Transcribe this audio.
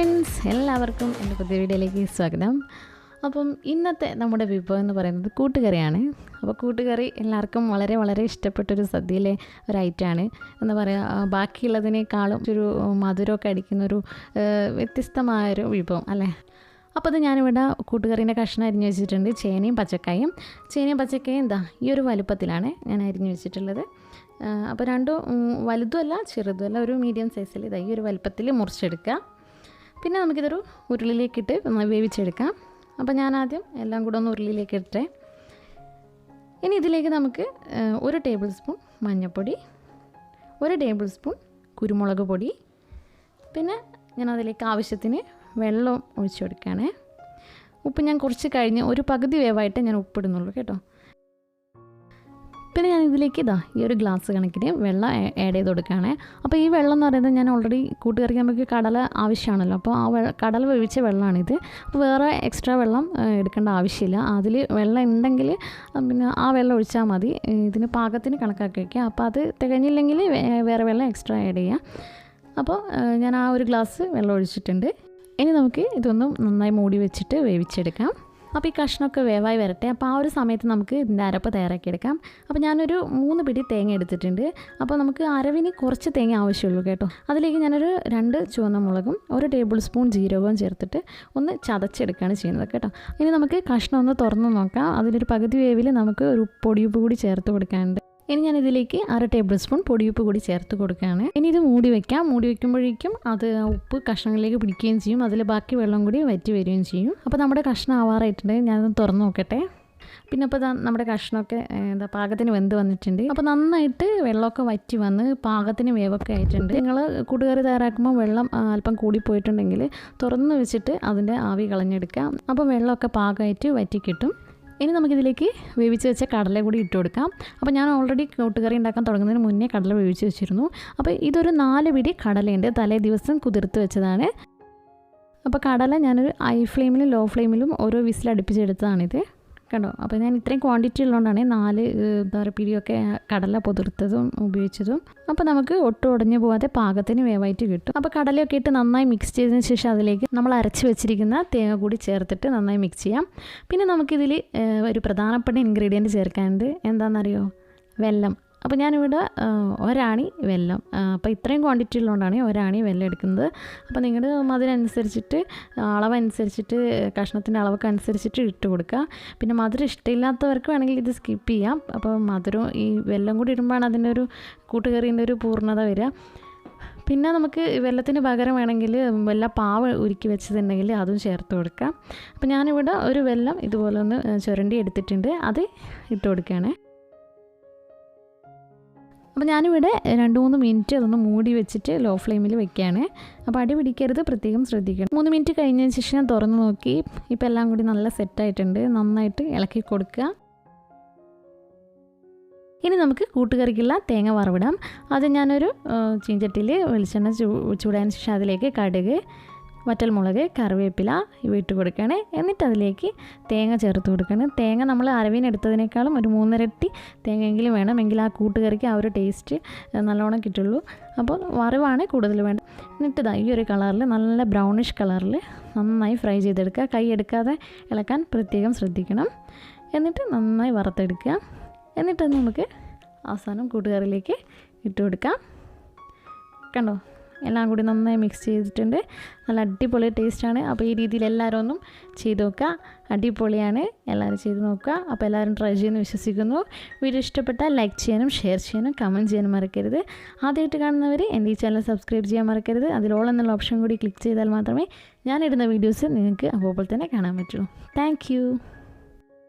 Friends, എല്ലാവർക്കും എൻ്റെ പുതിയ വീഡിയോയിലേക്ക് സ്വാഗതം. അപ്പം ഇന്നത്തെ നമ്മുടെ വിഭവം എന്ന് പറയുന്നത് കൂട്ടുകറിയാണ്. അപ്പോൾ കൂട്ടുകറി എല്ലാവർക്കും വളരെ വളരെ ഇഷ്ടപ്പെട്ടൊരു സദ്യയിലെ ഒരു ഐറ്റമാണ്. എന്താ പറയുക, ബാക്കിയുള്ളതിനേക്കാളും ഒരു മധുരമൊക്കെ അടിക്കുന്നൊരു വ്യത്യസ്തമായൊരു വിഭവം അല്ലേ. അപ്പോൾ അത് ഞാനിവിടെ കൂട്ടുകറീൻ്റെ കഷ്ണം അരിഞ്ഞ് വെച്ചിട്ടുണ്ട്. ചേനയും പച്ചക്കായും എന്താ ഈ ഒരു വലുപ്പത്തിലാണ് ഞാൻ അരിഞ്ഞ് വെച്ചിട്ടുള്ളത്. അപ്പോൾ രണ്ടും വലുതുമല്ല ചെറുതുമല്ല, ഒരു മീഡിയം സൈസിൽ ഇതാ ഈ ഒരു വലുപ്പത്തിൽ മുറിച്ചെടുക്കുക. പിന്നെ നമുക്കിതൊരു ഉരുളിയിലേക്കിട്ട് വേവിച്ചെടുക്കാം. അപ്പോൾ ഞാൻ ആദ്യം എല്ലാം കൂടെ ഒന്ന് ഉരുളിയിലേക്ക് ഇട്ടേ. ഇനി ഇതിലേക്ക് നമുക്ക് 1 ടേബിൾ സ്പൂൺ മഞ്ഞൾപ്പൊടി, 1 ടേബിൾ സ്പൂൺ കുരുമുളക് പൊടി, പിന്നെ ഞാൻ അതിലേക്ക് ആവശ്യത്തിന് വെള്ളം ഒഴിച്ചു കൊടുക്കുകയാണ്. ഉപ്പ് ഞാൻ കുറച്ച് കഴിഞ്ഞ് ഒരു പകുതി വേവായിട്ട് ഞാൻ ഉപ്പിടുന്നുള്ളൂ കേട്ടോ. പിന്നെ ഞാൻ ഇതിലേക്ക് ഈ ഒരു ഗ്ലാസ് കണക്കിന് വെള്ളം ആഡ് ചെയ്ത് കൊടുക്കുകയാണ്. അപ്പോൾ ഈ വെള്ളം എന്ന് പറയുന്നത് ഞാൻ ഓൾറെഡി കൂട്ടുകറിക്ക് നമുക്ക് കടല ആവശ്യമാണല്ലോ, അപ്പോൾ ആ കടല വേവിച്ച വെള്ളമാണിത്. അപ്പോൾ വേറെ എക്സ്ട്രാ വെള്ളം എടുക്കേണ്ട ആവശ്യമില്ല. അതിൽ വെള്ളം ഉണ്ടെങ്കിൽ പിന്നെ ആ വെള്ളം ഒഴിച്ചാൽ മതി. ഇതിന് പാകത്തിന് കണക്കാക്കി വയ്ക്കുക. അപ്പോൾ അത് തികഞ്ഞില്ലെങ്കിൽ വേറെ വെള്ളം എക്സ്ട്രാ ആഡ് ചെയ്യാം. അപ്പോൾ ഞാൻ ആ ഒരു ഗ്ലാസ് വെള്ളം ഒഴിച്ചിട്ടുണ്ട്. ഇനി നമുക്ക് ഇതൊന്നും നന്നായി മൂടി വെച്ചിട്ട് വേവിച്ചെടുക്കാം. അപ്പോൾ ഈ കഷ്ണമൊക്കെ വേവായി വരട്ടെ. അപ്പോൾ ആ ഒരു സമയത്ത് നമുക്ക് ഇതിൻ്റെ അരപ്പ് തയ്യാറാക്കിയെടുക്കാം. അപ്പോൾ ഞാനൊരു 3 പിടി തേങ്ങ എടുത്തിട്ടുണ്ട്. അപ്പോൾ നമുക്ക് അരവിന് കുറച്ച് തേങ്ങ ആവശ്യമുള്ളൂ കേട്ടോ. അതിലേക്ക് ഞാനൊരു 2 ചുവന്ന മുളകും 1 ടേബിൾ സ്പൂൺ ജീരകവും ചേർത്തിട്ട് ഒന്ന് ചതച്ചെടുക്കുകയാണ് ചെയ്യുന്നത് കേട്ടോ. ഇനി നമുക്ക് കഷ്ണം ഒന്ന് തുറന്ന് നോക്കാം. അതിലൊരു പകുതി വേവിൽ നമുക്ക് ഒരു പൊടിയുപ്പ് കൂടി ചേർത്ത് കൊടുക്കാനുണ്ട്. ഇനി ഞാൻ ഇതിലേക്ക് 1/2 ടേബിൾ സ്പൂൺ പൊടിയുപ്പ് കൂടി ചേർത്ത് കൊടുക്കുകയാണ്. ഇനി ഇത് മൂടി വയ്ക്കാം. മൂടി വയ്ക്കുമ്പോഴേക്കും അത് ഉപ്പ് കഷ്ണങ്ങളിലേക്ക് പിടിക്കുകയും ചെയ്യും, അതിൽ ബാക്കി വെള്ളം കൂടി വറ്റി വരികയും ചെയ്യും. അപ്പോൾ നമ്മുടെ കഷ്ണം ആവാറായിട്ടുണ്ട്. ഞാനതൊന്ന് തുറന്ന് നോക്കട്ടെ. പിന്നെ അപ്പോൾ നമ്മുടെ കഷ്ണമൊക്കെ പാകത്തിന് വെന്ത് വന്നിട്ടുണ്ട്. അപ്പോൾ നന്നായിട്ട് വെള്ളമൊക്കെ വറ്റി വന്ന് പാകത്തിന് വേവൊക്കെ ആയിട്ടുണ്ട്. നിങ്ങൾ കൂട്ടുകറി തയ്യാറാക്കുമ്പോൾ വെള്ളം അല്പം കൂടിപ്പോയിട്ടുണ്ടെങ്കിൽ തുറന്ന് വെച്ചിട്ട് അതിൻ്റെ ആവി കളഞ്ഞെടുക്കാം. അപ്പോൾ വെള്ളമൊക്കെ പാകമായിട്ട് വറ്റി കിട്ടും. ഇനി നമുക്കിതിലേക്ക് വേവിച്ച് വെച്ച കടല കൂടി ഇട്ട് കൊടുക്കാം. അപ്പോൾ ഞാൻ ഓൾറെഡി കൂട്ടുകറി ഉണ്ടാക്കാൻ തുടങ്ങുന്നതിന് മുന്നേ കടല വേവിച്ച് വെച്ചിരുന്നു. അപ്പോൾ ഇതൊരു 4 പിടി കടലയുണ്ട്, തലേ ദിവസം കുതിർത്ത് വെച്ചതാണ്. അപ്പോൾ കടല ഞാനൊരു ഹൈ ഫ്ലെയിമിലും ലോ ഫ്ലെയിമിലും ഓരോ വിസിൽ അടുപ്പിച്ചെടുത്തതാണിത് കണ്ടോ. അപ്പോൾ ഞാൻ ഇത്രയും ക്വാണ്ടിറ്റി ഉള്ളതുകൊണ്ടാണ് 4 പിടിയൊക്കെ കടല പൊതിർത്തതും ഉപയോഗിച്ചതും. അപ്പോൾ നമുക്ക് ഒട്ടും ഉടഞ്ഞു പോകാതെ പാകത്തിന് വേവായിട്ട് കിട്ടും. അപ്പോൾ കടലയൊക്കെ ഇട്ട് നന്നായി മിക്സ് ചെയ്തതിന് ശേഷം അതിലേക്ക് നമ്മൾ അരച്ച് വെച്ചിരിക്കുന്ന തേങ്ങ കൂടി ചേർത്തിട്ട് നന്നായി മിക്സ് ചെയ്യാം. പിന്നെ നമുക്കിതിൽ ഒരു പ്രധാനപ്പെട്ട ഇൻഗ്രീഡിയൻറ്റ് ചേർക്കാനുണ്ട്. എന്താണെന്നറിയോ? വെല്ലം. അപ്പോൾ ഞാനിവിടെ 1 ആണി വെല്ലം, അപ്പോൾ ഇത്രയും ക്വാണ്ടിറ്റി ഉള്ളതുകൊണ്ടാണ് 1 ആണി വെല്ലം എടുക്കുന്നത്. അപ്പോൾ നിങ്ങളുടെ അതിനനുസരിച്ചിട്ട് അളവനുസരിച്ചിട്ട് കഷ്ണത്തിൻ്റെ അളവൊക്കെ അനുസരിച്ചിട്ട് ഇട്ട് കൊടുക്കുക. പിന്നെ മധുരം ഇഷ്ടമില്ലാത്തവർക്ക് വേണമെങ്കിൽ ഇത് സ്കിപ്പ് ചെയ്യാം. അപ്പോൾ മധുരം ഈ വെല്ലം കൂടി ഇടുമ്പോഴാണ് അതിൻ്റെ ഒരു കൂട്ടുകറീൻ്റെ ഒരു പൂർണ്ണത വരിക. പിന്നെ നമുക്ക് വെല്ലത്തിന് പകരം വേണമെങ്കിൽ പാവ് ഉരുക്കി വെച്ചതുണ്ടെങ്കിൽ അതും ചേർത്ത് കൊടുക്കാം. അപ്പോൾ ഞാനിവിടെ ഒരു വെല്ലം ഇതുപോലെ ഒന്ന് ചുരണ്ടി എടുത്തിട്ടുണ്ട്, അത് ഇട്ട് കൊടുക്കുകയാണ്. അപ്പോൾ ഞാനിവിടെ 2-3 മിനിറ്റ് അതൊന്ന് മൂടി വെച്ചിട്ട് ലോ ഫ്ലെയിമിൽ വെക്കുകയാണ്. അപ്പോൾ അടി പിടിക്കരുത്, പ്രത്യേകം ശ്രദ്ധിക്കണം. 3 മിനിറ്റ് കഴിഞ്ഞതിന് ശേഷം ഞാൻ തുറന്ന് നോക്കി. ഇപ്പോൾ എല്ലാം കൂടി നല്ല സെറ്റായിട്ടുണ്ട്. നന്നായിട്ട് ഇളക്കി കൊടുക്കുക. ഇനി നമുക്ക് കൂട്ടുകറിക്കുള്ള തേങ്ങ വറവിടാം. അത് ഞാനൊരു ചീഞ്ചട്ടിയിൽ വെളിച്ചെണ്ണ ചൂടാൻ ശേഷം അതിലേക്ക് കടുക്, വറ്റൽമുളക്, കറിവേപ്പില ഇവ ഇട്ട് കൊടുക്കുകയാണ്. എന്നിട്ട് അതിലേക്ക് തേങ്ങ ചേർത്ത് കൊടുക്കുകയാണ്. തേങ്ങ നമ്മൾ അരവിനെടുത്തതിനേക്കാളും ഒരു 3 ഇരട്ടി തേങ്ങയെങ്കിലും വേണം, എങ്കിൽ ആ കൂട്ടുകറിക്ക് ആ ഒരു ടേസ്റ്റ് നല്ലോണം കിട്ടുള്ളൂ. അപ്പോൾ വറവാണ് കൂടുതൽ വേണ്ടത്. എന്നിട്ട് ഈ ഒരു കളറിൽ, നല്ല ബ്രൗണിഷ് കളറിൽ നന്നായി ഫ്രൈ ചെയ്തെടുക്കുക. കൈ എടുക്കാതെ ഇളക്കാൻ പ്രത്യേകം ശ്രദ്ധിക്കണം. എന്നിട്ട് നന്നായി വറുത്തെടുക്കുക. എന്നിട്ട് നമുക്ക് അവസാനം കൂട്ടുകറിയിലേക്ക് ഇട്ട് കൊടുക്കാം. കണ്ടോ, എല്ലാം കൂടി നന്നായി മിക്സ് ചെയ്തിട്ടുണ്ട്. നല്ല അടിപൊളി ടേസ്റ്റാണ്. അപ്പോൾ ഈ രീതിയിൽ എല്ലാവരും ഒന്നും ചെയ്ത് നോക്കുക. അടിപൊളിയാണ്, എല്ലാവരും ചെയ്ത് നോക്കുക. അപ്പോൾ എല്ലാവരും ട്രൈ ചെയ്യുമെന്ന് വിശ്വസിക്കുന്നു. വീഡിയോ ഇഷ്ടപ്പെട്ടാൽ ലൈക്ക് ചെയ്യാനും ഷെയർ ചെയ്യാനും കമൻറ്റ് ചെയ്യാനും മറക്കരുത്. ആദ്യമായിട്ട് കാണുന്നവർ എൻ്റെ ഈ ചാനൽ സബ്സ്ക്രൈബ് ചെയ്യാൻ മറക്കരുത്. അതിൽ ഓൾ എന്നുള്ള ഓപ്ഷൻ കൂടി ക്ലിക്ക് ചെയ്താൽ മാത്രമേ ഞാനിടുന്ന വീഡിയോസ് നിങ്ങൾക്ക് അപ്പോൾ തന്നെ കാണാൻ പറ്റുള്ളൂ. Thank you.